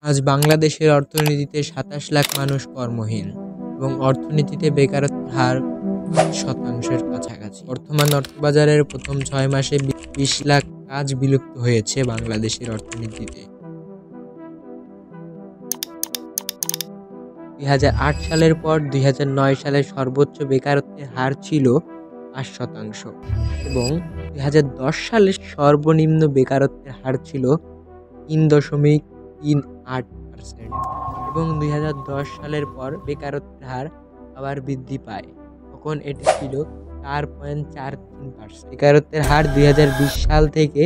আজ বাংলাদেশের অর্থনীতিতে ২৭ লাখ মানুষ কর্মহীন এবং অর্থনীতিতে বেকারত্বের হার ৮% কাছাকাছি। বর্তমান অর্থবাজারের প্রথম ৬ মাসে ২০ লাখ কাজ বিলুপ্ত হয়েছে বাংলাদেশের অর্থনীতিতে। ২০০৮ সালের পর ২০০৯ সালে সর্বোচ্চ বেকারত্বের হার ছিল ৫% এবং ২০১০ সালে সর্বনিম্ন বেকারত্বের হার ছিল ৩.৩৮% এবং ২০১০ সালের পর বেকারত্বের হার আবার বৃদ্ধি পায়, তখন এটি ছিল ৪.৪৩%। বেকারত্বের হার ২০২০ সাল থেকে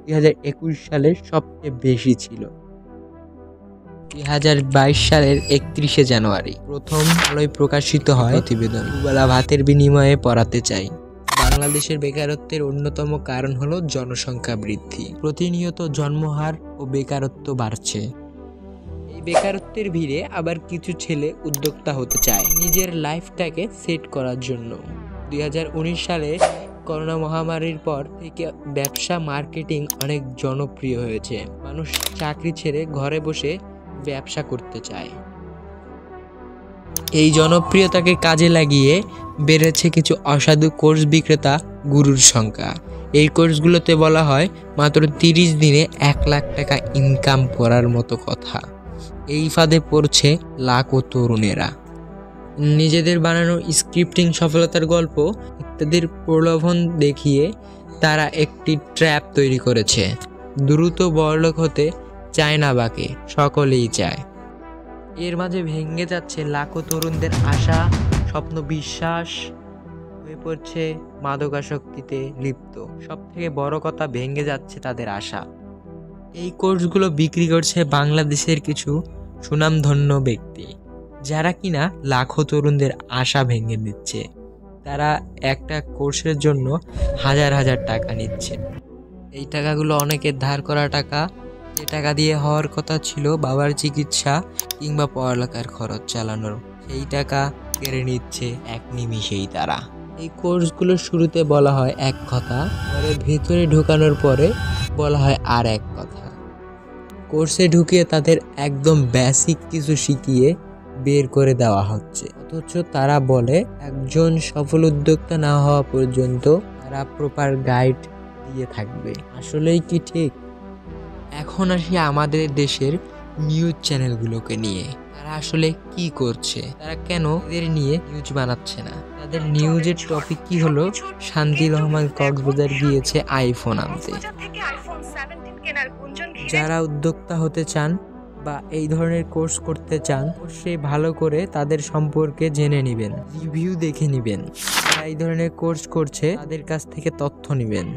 ২০২১ সালে সবচেয়ে বেশি ছিল। ২০২২ সালের ৩১শে জানুয়ারি প্রথম আলোয় প্রকাশিত হয় প্রতিবেদন দুবেলা ভাতের বিনিময়ে পড়াতে চাই। বাংলাদেশের বেকারত্বের অন্যতম কারণ হলো জনসংখ্যা বৃদ্ধি। প্রতিনিয়ত জন্মহার ও বেকারত্ব বাড়ছে। এই বেকারত্বের ভিড়ে আবার কিছু ছেলে উদ্যোক্তা হতে চায় নিজের লাইফটাকে সেট করার জন্য। ২০১৯ সালে করোনা মহামারীর পর থেকে ব্যবসা মার্কেটিং অনেক জনপ্রিয় হয়েছে। মানুষ চাকরি ছেড়ে ঘরে বসে ব্যবসা করতে চায়। এই জনপ্রিয়তাকে কাজে লাগিয়ে বেড়েছে কিছু অসাধু কোর্স বিক্রেতা গুরুর সংখ্যা। এই কোর্সগুলোতে বলা হয় মাত্র ৩০ দিনে ১ লাখ টাকা ইনকাম করার মতো কথা। এই ফাঁদে পড়ছে লাখো তরুণেরা। নিজেদের বানানো স্ক্রিপ্টিং, সফলতার গল্প ইত্যাদির প্রলোভন দেখিয়ে তারা একটি ট্র্যাপ তৈরি করেছে। দ্রুত বড়লোক হতে চায় না বাকি, সকলেই চায়। এর মাঝে ভেঙে যাচ্ছে লাখো তরুণদের আশা, স্বপ্ন, বিশ্বাস হয়ে পড়ছে মাদকাসক্তিতে লিপ্ত। সব থেকে বড় কথা, ভেঙে যাচ্ছে তাদের আশা। এই কোর্সগুলো বিক্রি করছে বাংলাদেশের কিছু সুনামধন্য ব্যক্তি, যারা কিনা লাখো তরুণদের আশা ভেঙে দিচ্ছে। তারা একটা কোর্সের জন্য হাজার হাজার টাকা নিচ্ছে। এই টাকাগুলো অনেকের ধার করা টাকা, যে টাকা দিয়ে হওয়ার কথা ছিল বাবার চিকিৎসা কিংবা পড়ালেখার খরচ চালানোর, সেই টাকা কেড়ে নিচ্ছে এক নিমিষেই তারা। এই কোর্সগুলোর শুরুতে বলা হয় এক কথা, পরে ভেতরে ঢোকানোর পরে বলা হয় আর এক কথা। কোর্সে ঢুকিয়ে তাদের একদম বেসিক কিছু শিখিয়ে বের করে দেওয়া হচ্ছে, অথচ তারা বলে একজন সফল উদ্যোক্তা না হওয়া পর্যন্ত তারা প্রপার গাইড দিয়ে থাকবে। আসলেই কি ঠিক? এখন আসি আমাদের দেশের নিউজ চ্যানেলগুলোকে নিয়ে। তারা আসলে কি করছে? তারা কেন এদের নিয়ে নিউজ বানাচ্ছে না? তাদের নিউজের টপিক কি হলো, শান্তি রহমান কক্সবাজার গিয়েছে আইফোন আনতে। যারা উদ্যোক্তা হতে চান বা এই ধরনের কোর্স করতে চান, অবশ্যই ভালো করে তাদের সম্পর্কে জেনে নেবেন, রিভিউ দেখে নেবেন। যারা এই ধরনের কোর্স করছে তাদের কাছ থেকে তথ্য নেবেন।